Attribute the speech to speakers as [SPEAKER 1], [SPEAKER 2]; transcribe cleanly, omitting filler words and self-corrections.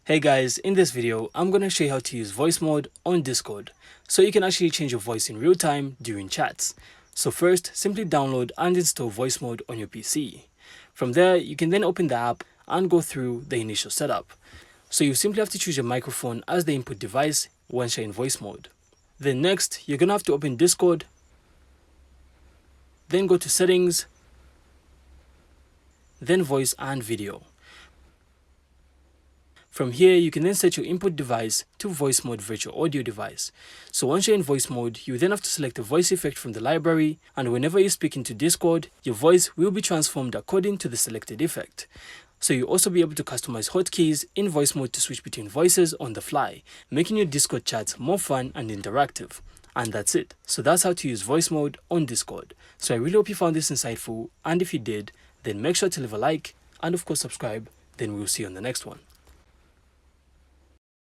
[SPEAKER 1] Hey guys, in this video, I'm going to show you how to use Voicemod on Discord, so you can actually change your voice in real time during chats. So first, simply download and install Voicemod on your PC. From there, you can then open the app and go through the initial setup. So you simply have to choose your microphone as the input device once you're in voice mode. Then next, you're going to have to open Discord, then go to settings, then voice and video. From here, you can then set your input device to voice mode virtual audio device. So once you're in voice mode, you then have to select a voice effect from the library, and whenever you speak into Discord, your voice will be transformed according to the selected effect. So you'll also be able to customize hotkeys in voice mode to switch between voices on the fly, making your Discord chats more fun and interactive. And that's it. So that's how to use voice mode on Discord. So I really hope you found this insightful, and if you did, then make sure to leave a like and of course subscribe. Then we'll see you on the next one.